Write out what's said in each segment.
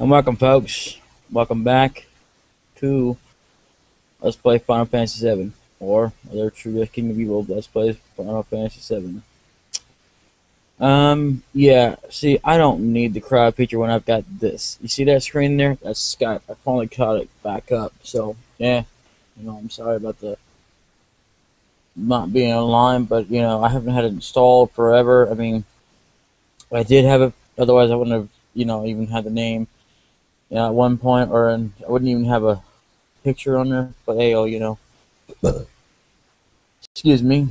And welcome, folks. Welcome back to Let's Play Final Fantasy 7, or other true King of Evil Let's Play Final Fantasy 7. Yeah, see, I don't need the crowd feature when I've got this. You see that screen there? That's Skype. I finally caught it back up, so, yeah. I'm sorry about the not being online, but, I haven't had it installed forever. I mean, I did have it, otherwise I wouldn't have, even had the name. At one point, I wouldn't even have a picture on there, but hey, excuse me.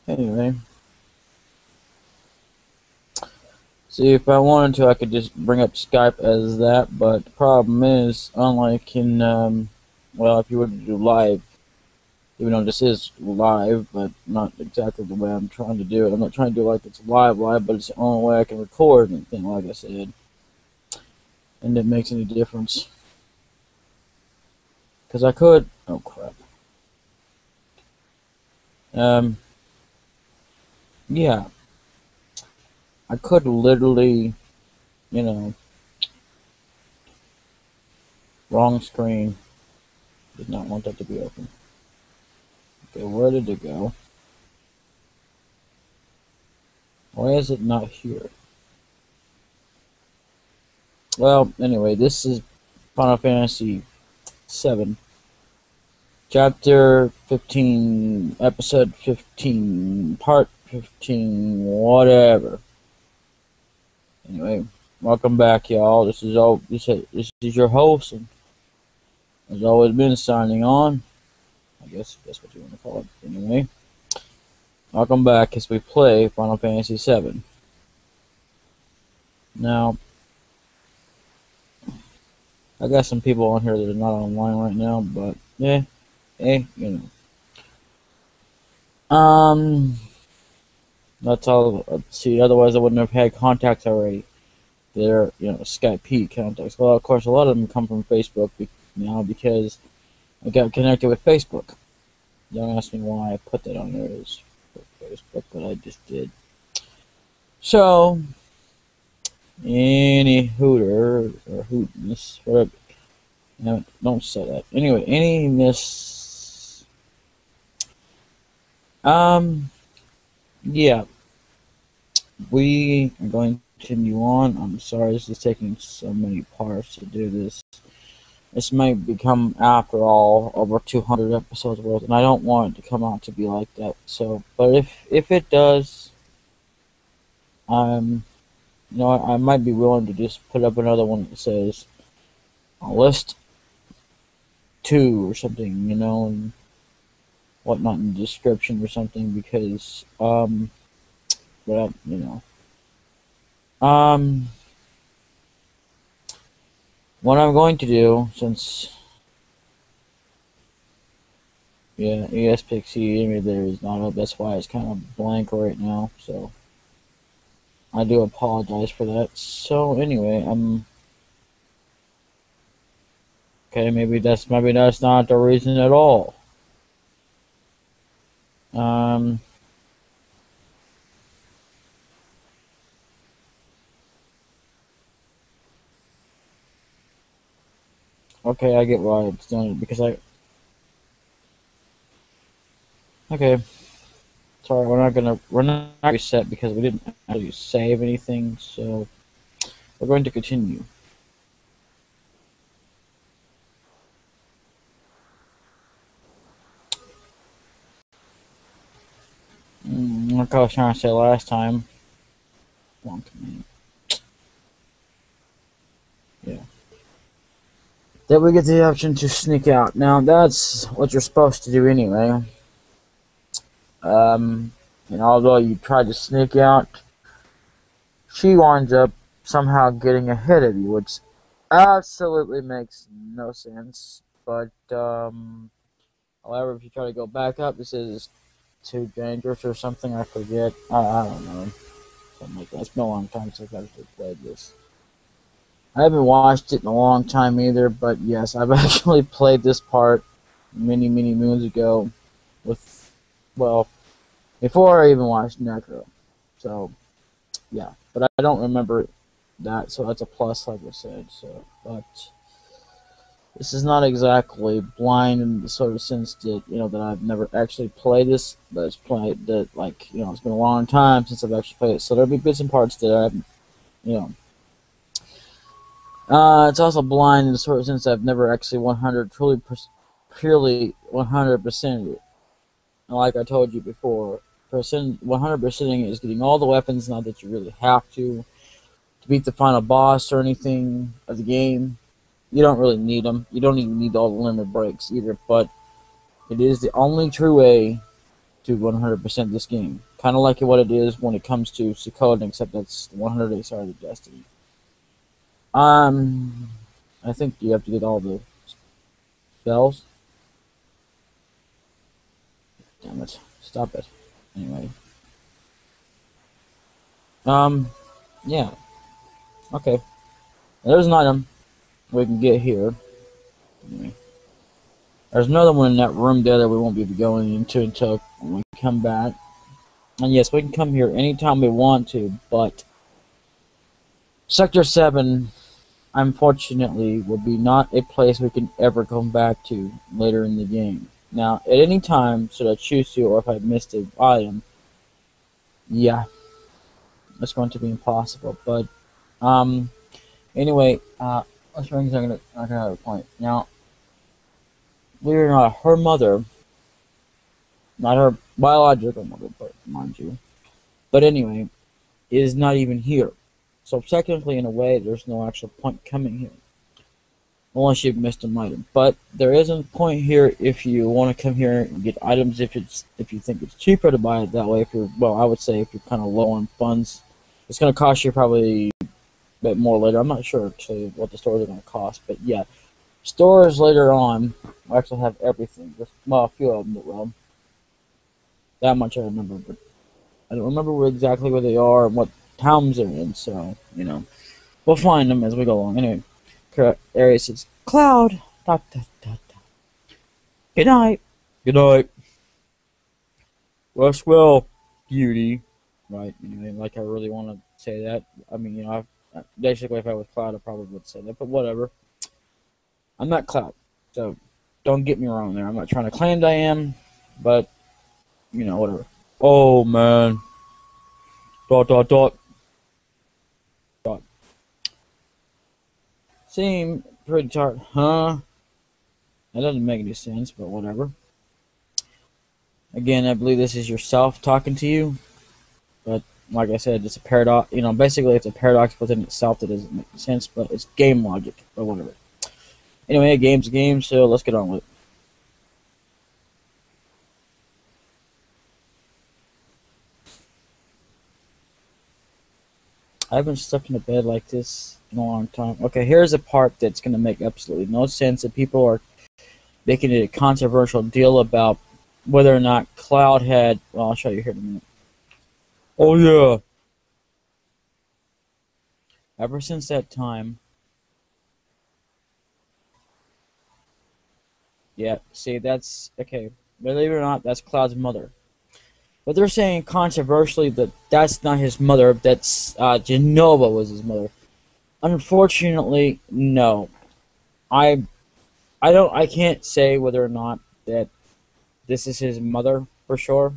Anyway, see, if I wanted to, I could just bring up Skype as that, but the problem is, unlike in, well, if you were to do live, even though this is live, but not exactly the way I'm trying to do it. I'm not trying to do it like it's live, but it's the only way I can record anything, like I said. And it makes any difference. Because I could... Oh, crap. Yeah. I could literally, wrong screen. Did not want that to be open. Okay, where did it go? Why is it not here? Well, anyway, this is Final Fantasy 7. Chapter 15, Episode 15, Part 15, whatever. Anyway, welcome back, y'all. This is your host, and has always been signing on. I guess that's what you want to call it. Anyway, welcome back as we play Final Fantasy 7. Now, I got some people on here that are not online right now, but yeah, hey, that's all. See, otherwise I wouldn't have had contacts already. They're, Skype contacts. Well, of course, a lot of them come from Facebook now because I got connected with Facebook. Don't ask me why I put that on there as Facebook, but I just did. So, any hooter or hootness, whatever. No, don't say that. Anyway, yeah, we are going to continue on. I'm sorry, this is taking so many parts to do this. This might become, after all, over 200 episodes worth, and I don't want it to come out to be like that. So, but if it does, I might be willing to just put up another one that says list 2 or something, and whatnot in the description or something, because well, what I'm going to do, since ESPXE there is not up, that's why it's kind of blank right now, so I do apologize for that. So anyway, okay, maybe that's not the reason at all. Okay, I get why it's done it, because okay. Sorry, we're not reset because we didn't actually save anything, so we're going to continue. Like I was trying to say last time. Yeah. That we get the option to sneak out. Now that's what you're supposed to do anyway. And although you try to sneak out, she winds up somehow getting ahead of you, which absolutely makes no sense. But however, if you try to go back up, this is too dangerous or something. I forget. I don't know. Something like that. It's been a long time since I've actually played this. I haven't watched it in a long time either, but yes, I've actually played this part many moons ago with, well, before I even watched Necro. So, yeah, but I don't remember so that's a plus, like I said. So, but this is not exactly blind in the sort of sense that that I've never actually played this, but it's played that it's been a long time since I've actually played it. So there'll be bits and parts that I've you know. It's also blind in the sort of sense I've never actually purely 100%ed it. And like I told you before, 100%ing is getting all the weapons, not that you really have to beat the final boss or anything of the game. You don't really need them. You don't even need all the limit breaks either, but it is the only true way to 100% this game. Kind of like what it is when it comes to Suikoden, except that's 100 Days of Destiny. I think you have to get all the spells. Damn it. Stop it. Anyway. Yeah. Okay. There's an item we can get here. Anyway. There's another one in that room there that we won't be going into until we come back. And yes, we can come here anytime we want to, but Sector 7, unfortunately, will be not a place we can ever come back to later in the game. Now, at any time, should I choose to, or if I missed an item, yeah, it's going to be impossible. But, anyway, let's bring something to another point. Now, believe it or not, her mother, not her biological mother, but mind you, but anyway, is not even here. So technically, in a way, there's no actual point coming here, unless you've missed an item. But there is a point here if you want to come here and get items. If you think it's cheaper to buy it that way. I would say if you're kind of low on funds, it's going to cost you probably a bit more later. I'm not sure actually what the stores are going to cost, but yeah, stores later on will actually have everything. Well, a few of them will. That much I remember, but I don't remember exactly where they are and what towns they're in, so, we'll find them as we go along. Anyway, correct area says, Cloud, dot, dot, dot, dot. Good night. Good night. Rest well, beauty. Right, like I really want to say that. I mean, basically if I was Cloud, I probably would say that, but whatever. I'm not Cloud, so don't get me wrong there. I'm not trying to claim that I am, but, whatever. Oh, man. Dot, dot, dot. Dot. Seem pretty tired, huh? That doesn't make any sense, but whatever. Again, I believe this is yourself talking to you, but like I said, it's a paradox. Basically it's a paradox within itself that doesn't make sense, but it's game logic, but whatever. Anyway, a game's a game, so let's get on with it. I haven't slept in a bed like this in a long time. Okay, here's a part that's going to make absolutely no sense, that people are making it a controversial deal about whether or not Cloud had... Well, I'll show you here in a minute. Oh, yeah. Ever since that time... Yeah, see, that's... Okay, believe it or not, that's Cloud's mother. But they're saying controversially that that's not his mother, that's Genova was his mother. Unfortunately, no. I can't say whether or not that this is his mother for sure,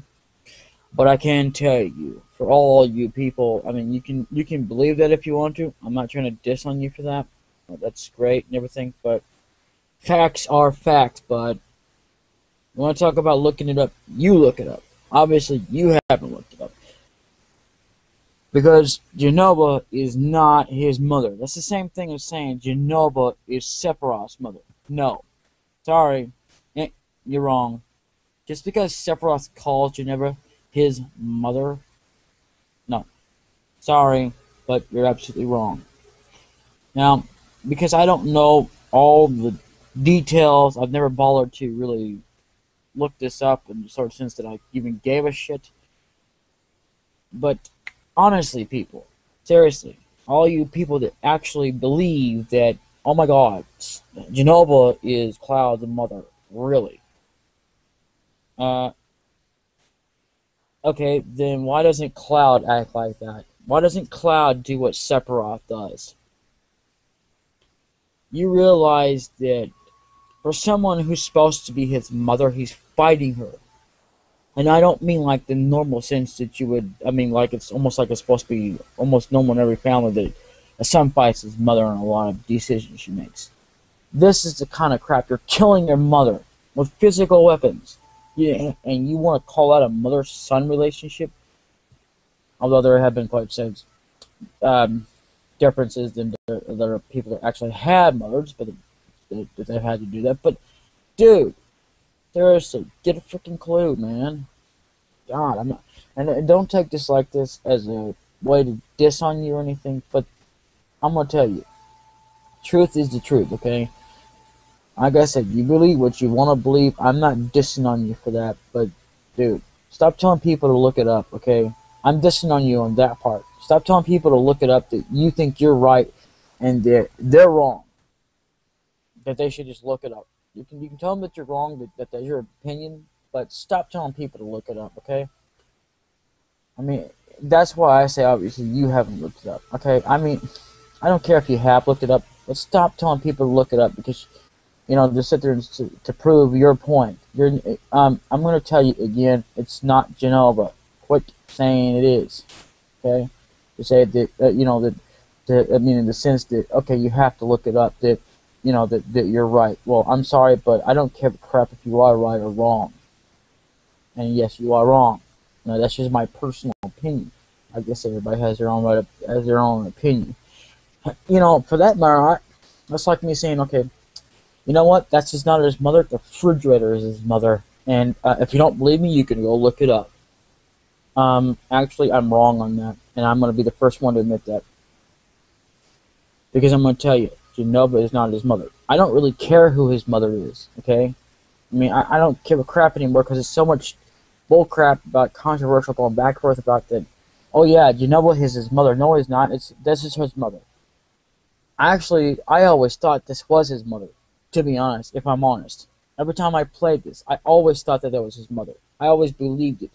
but I can tell you, for all you people, I mean, you can believe that if you want to. I'm not trying to diss on you for that. That's great and everything, but facts are facts, bud. You want to talk about looking it up? You look it up. Obviously, you haven't looked it up. Because Genova is not his mother. That's the same thing as saying Genova is Sephiroth's mother. No. Sorry. You're wrong. Just because Sephiroth calls Genova his mother, no. Sorry, but you're absolutely wrong. Now, because I don't know all the details, I've never bothered to really look this up in the sort of sense that I even gave a shit. But honestly, people, seriously, all you people that actually believe that, oh my god, Genova is Cloud's mother, really? Okay, then why doesn't Cloud act like that? Why doesn't Cloud do what Sephiroth does? You realize that for someone who's supposed to be his mother, he's fighting her. And I don't mean like the normal sense that you would, I mean like it's almost like it's supposed to be almost normal in every family that a son fights his mother on a lot of decisions she makes. This is the kind of crap. You're killing your mother with physical weapons. Yeah, and you want to call that a mother-son relationship? Although there have been quite some differences than there are people that actually had mothers, but they've had to do that. But, dude, seriously, get a freaking clue, man. God, I'm not, and don't take this like this as a way to diss on you or anything, but I'm gonna tell you, truth is the truth, okay? Like I said, you believe what you want to believe. I'm not dissing on you for that, but, dude, stop telling people to look it up, okay? I'm dissing on you on that part. Stop telling people to look it up that you think you're right and they're wrong. That they should just look it up. You can tell them that you're wrong, that that's your opinion, but stop telling people to look it up, okay? I mean, that's why I say, obviously, you haven't looked it up, okay? I mean, I don't care if you have looked it up, but stop telling people to look it up because, you know, just sit there and to prove your point. I'm going to tell you again, it's not Genova. Quit saying it is, okay? To say that, you know, I mean, in the sense that, okay, you have to look it up, that, you know, that you're right. Well, I'm sorry, but I don't give a crap if you are right or wrong. And yes, you are wrong. No, that's just my personal opinion. I guess everybody has their own right, has their own opinion. You know, for that matter, that's like me saying, okay, you know what? That's just not his mother. The refrigerator is his mother. And if you don't believe me, you can go look it up. Actually, I'm wrong on that, and I'm going to be the first one to admit that. Because I'm going to tell you, Genova is not his mother. I don't really care who his mother is, okay? I mean, I don't give a crap anymore because there's so much bullcrap about controversial going back and forth about that. Oh yeah, Genova is his mother. No, he's not. This is his mother. Actually, I always thought this was his mother, to be honest, if I'm honest. Every time I played this, I always thought that was his mother. I always believed it.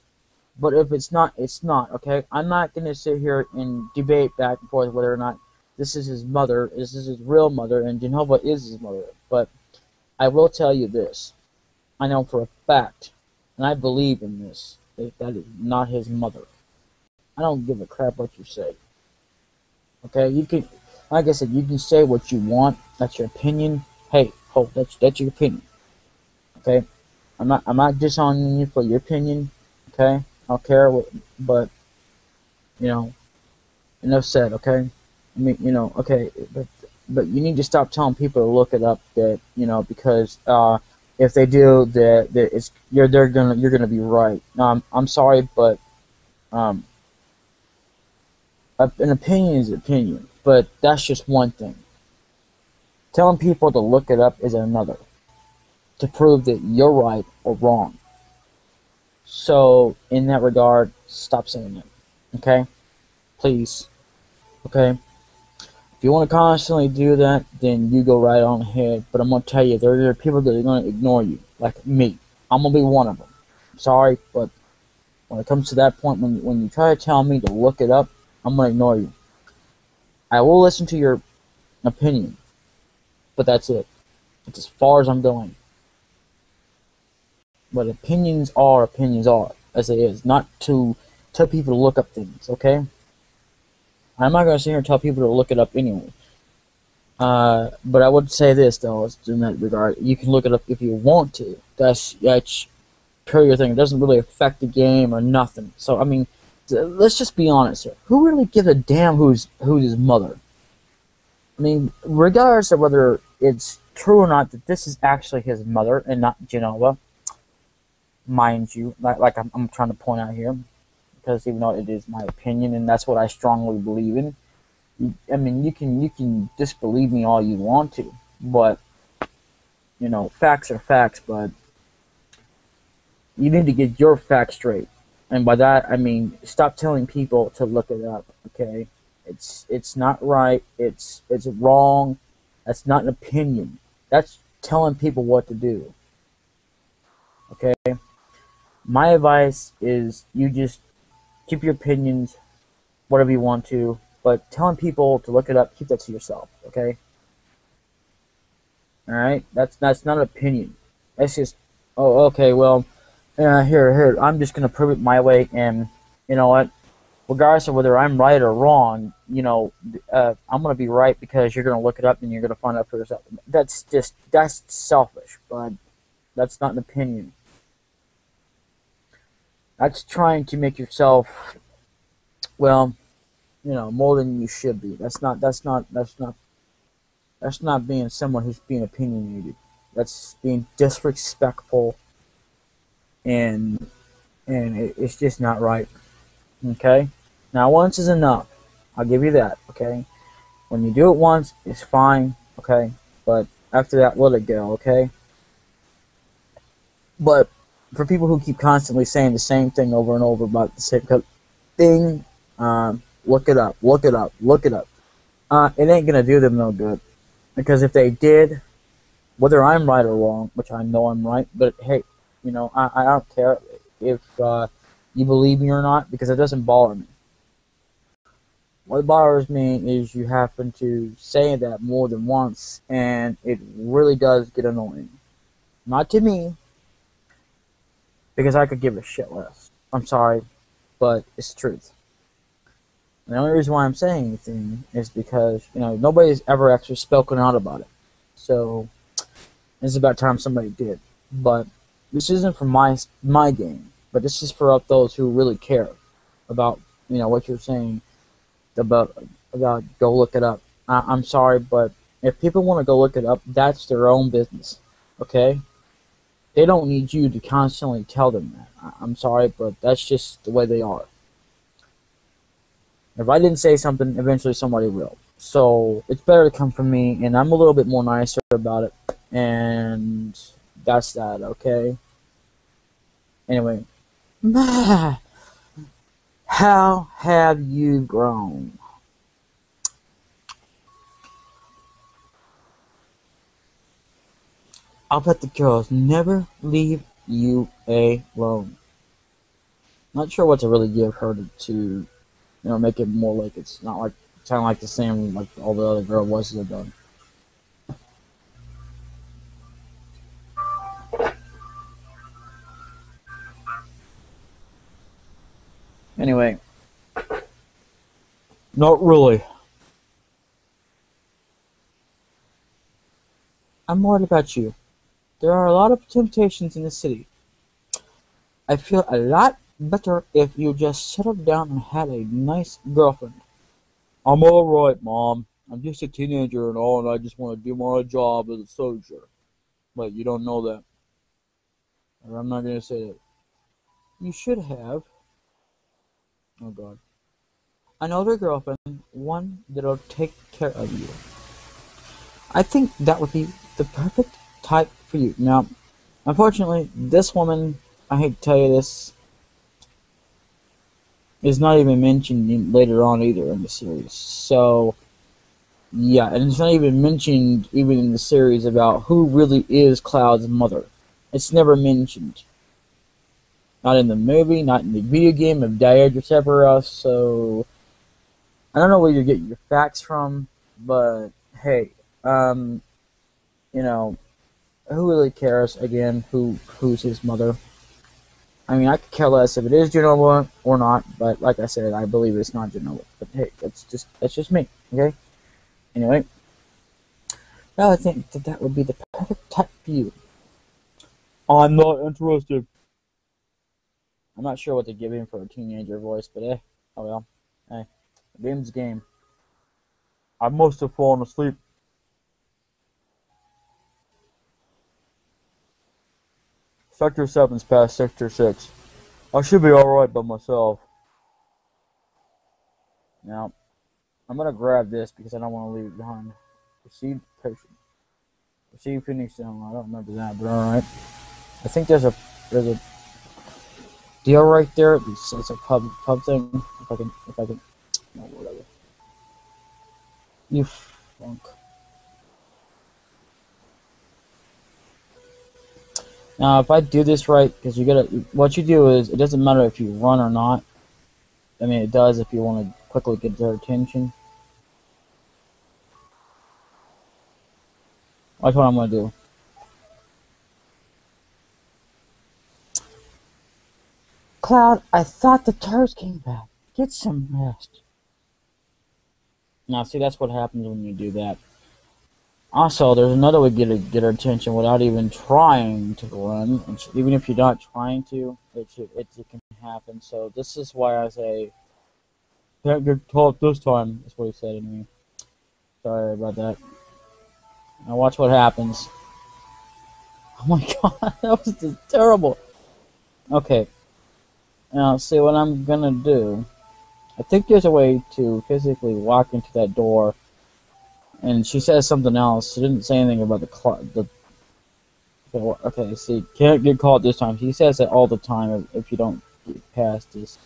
But if it's not, it's not, okay? I'm not going to sit here and debate back and forth whether or not this is his mother, this is his real mother, and Genova is his mother. But I will tell you this. I know for a fact, and I believe in this, that is not his mother. I don't give a crap what you say. Okay? You can, like I said, you can say what you want. That's your opinion. Hey, that's your opinion. Okay? I'm not disowning you for your opinion. Okay? I don't care what, but, you know, enough said, okay? I mean, you know, okay, but you need to stop telling people to look it up, that, you know, because if they do, that you're gonna be right. I'm sorry, but an opinion is an opinion, but that's just one thing. Telling people to look it up is another, to prove that you're right or wrong. So, in that regard, stop saying it, okay? Please, okay? If you want to constantly do that, then you go right on ahead. But I'm going to tell you, there are people that are going to ignore you, like me. I'm going to be one of them. Sorry, but when it comes to that point, when you try to tell me to look it up, I'm going to ignore you. I will listen to your opinion, but that's it. It's as far as I'm going. But opinions are, as it is. Not to tell people to look up things, okay? I'm not going to sit here and tell people to look it up anyway. But I would say this, though, in that regard. You can look it up if you want to. That's pure your thing. It doesn't really affect the game or nothing. So, I mean, let's just be honest here. Who really gives a damn who's his mother? I mean, regardless of whether it's true or not that this is actually his mother and not Genova, mind you, like I'm trying to point out here, because even though it is my opinion and that's what I strongly believe in, I mean, you can disbelieve me all you want to, but, you know, facts are facts, but you need to get your facts straight. And by that, I mean, stop telling people to look it up, okay? It's not right, it's wrong, that's not an opinion. That's telling people what to do, okay? My advice is you just keep your opinions whatever you want to, but telling people to look it up, keep that to yourself, okay? All right, that's not an opinion. That's just, oh, okay, well, here, I'm just gonna prove it my way, and you know what? Regardless of whether I'm right or wrong, I'm gonna be right because you're gonna look it up and you're gonna find out for yourself. That's selfish, but that's not an opinion. That's trying to make yourself, well, more than you should be. That's not being someone who's being opinionated. That's being disrespectful, and it's just not right. Okay? Now, once is enough. I'll give you that, okay? When you do it once, it's fine, okay? But after that, let it go, okay? But for people who keep constantly saying the same thing over and over about the same thing, look it up. It ain't gonna do them no good. Because if they did, whether I'm right or wrong, which I know I'm right, but hey, I don't care if you believe me or not, because it doesn't bother me. What bothers me is you happen to say that more than once, and it really does get annoying. Not to me, because I could give a shit less. I'm sorry, but it's the truth. And the only reason why I'm saying anything is because, nobody's ever actually spoken out about it. So, it's about time somebody did. But this isn't for my game, but this is for those who really care about, what you're saying about go look it up. I'm sorry, but if people want to go look it up, that's their own business, okay? They don't need you to constantly tell them that. I'm sorry, but that's just the way they are. If I didn't say something, eventually somebody will. So it's better to come from me, and I'm a little bit more nicer about it. And that's that, okay? Anyway. How have you grown? I'll bet the girls never leave you alone. Not sure what to really give her to make it more like it's not like sound like the same like all the other girl voices have done. Anyway, not really. I'm worried about you. There are a lot of temptations in the city. I feel a lot better if you just settled down and had a nice girlfriend. I'm alright, Mom. I'm just a teenager and all, and I just want to do my job as a soldier. But you don't know that. Or I'm not going to say that. You should have. Oh, God. Another girlfriend, one that'll take care of you. I think that would be the perfect type for you. Now, unfortunately, this woman, I hate to tell you this, is not even mentioned later on either in the series. So, yeah, and it's not even mentioned even in the series about who really is Cloud's mother. It's never mentioned. Not in the movie, not in the video game of Died or whatever else, so I don't know where you're getting your facts from, but hey, who really cares, again, who's his mother? I mean, I could care less if it is Genoa or not, but like I said, I believe it's not Genoa. But hey, that's just me, okay? Anyway, well, I think that would be the perfect type for you. I'm not interested. I'm not sure what to give him for a teenager voice, but oh well. Hey, the game's a game. I must have fallen asleep. Sector 7's past Sector 6. I should be alright by myself. Now, I'm gonna grab this because I don't want to leave it behind. Received potion. Received Phoenix Stone. I don't remember that, but alright. I think there's a deal right there. It's a pub thing. If I can. No, whatever. You funk. Now, if I do this right, because what you do is, it doesn't matter if you run or not. I mean, it does if you want to quickly get their attention. Watch what I'm gonna do. Cloud, I thought the turds came back. Get some rest. Now, see, that's what happens when you do that. Also, there's another way to get her attention without even trying to run. And even if you're not trying to, it can happen. So this is why I say, can't get caught this time. That's what he said anyway. Sorry about that. Now watch what happens. Oh my god, that was just terrible. Okay. Now, see what I'm gonna do. I think there's a way to physically walk into that door. And she says something else. She didn't say anything about the okay, see, can't get caught this time. She says that all the time if you don't get past this.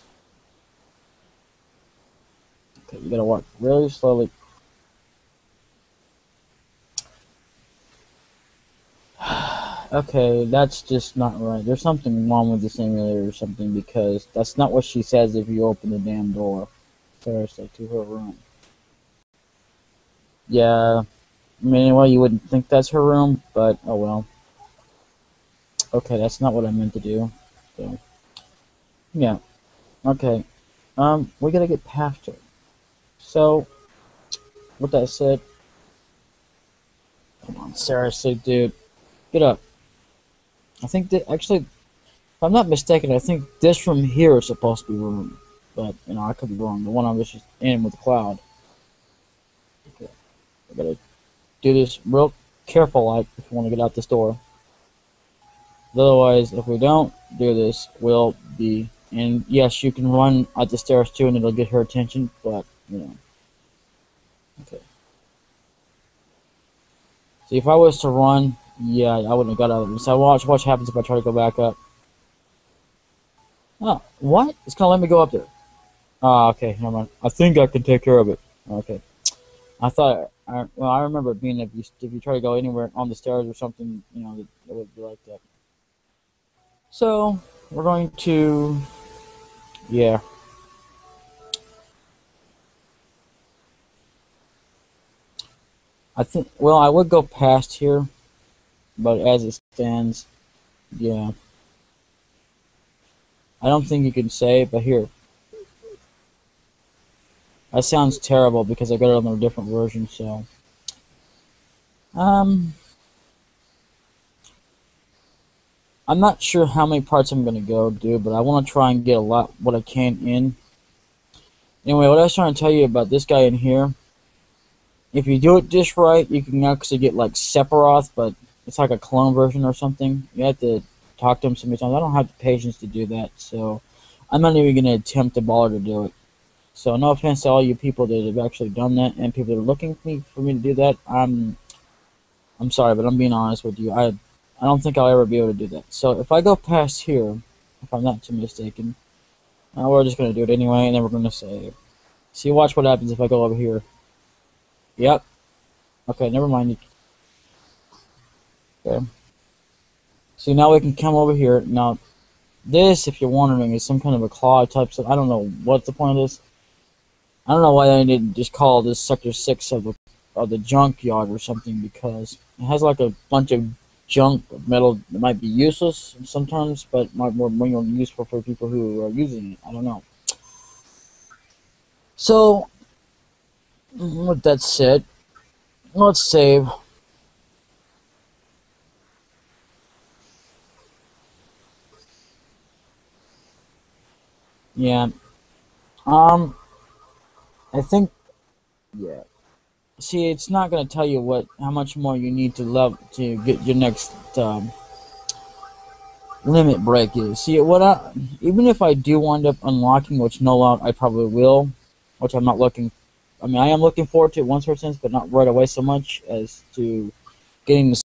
Okay, you gotta walk really slowly. Okay, that's just not right. There's something wrong with the simulator or something, because that's not what she says if you open the damn door. Seriously, to her room. Yeah, I mean, anyway, you wouldn't think that's her room, but oh well. Okay, that's not what I meant to do. So, yeah. Okay. We gotta get past her. So, with that said, come on, seriously, dude, get up. I think that actually, if I'm not mistaken, I think this room here is supposed to be room, but you know, I could be wrong. The one I was just in with the cloud. Okay, I gotta do this real careful, like if you want to get out this door. Otherwise, if we don't do this, we'll be. And yes, you can run out the stairs too, and it'll get her attention. But you know, okay. See, if I was to run, yeah, I wouldn't have got out of it. So watch what happens if I try to go back up. Oh, what? It's gonna let me go up there. Ah, okay, never mind. I think I can take care of it. Okay. I thought, well, I remember it being if you try to go anywhere on the stairs or something, you know, it would be like that. So we're going to, yeah. I think, well, I would go past here, but as it stands, yeah. I don't think you can say it, but here. That sounds terrible because I got it on a different version, so. I'm not sure how many parts I'm gonna go do, but I want to try and get a lot what I can in. Anyway, what I was trying to tell you about this guy in here, if you do it just right, you can actually get like Sephiroth, but it's like a clone version or something. You have to talk to him so many times. I don't have the patience to do that, so I'm not even gonna attempt to bother to do it. So no offense to all you people that have actually done that and people that are looking for me to do that. I'm sorry, but I'm being honest with you. I don't think I'll ever be able to do that. So if I go past here, if I'm not too mistaken, we're just going to do it anyway, and then we're going to save. See, watch what happens if I go over here. Yep. Okay, never mind. Okay. See, now we can come over here. Now, this, if you're wondering, is some kind of a claw type stuff. I don't know what the point of this. I don't know why they didn't just call this Sector 6 of the junkyard or something, because it has like a bunch of junk metal that might be useless sometimes, but might be more useful for people who are using it. I don't know. So, with that said, let's save. Yeah. I think, yeah. See, it's not gonna tell you how much more you need to get your next limit break is. See, even if I do wind up unlocking, which no doubt I probably will, which I'm not looking. I mean, I am looking forward to it once or since, but not right away so much as to getting the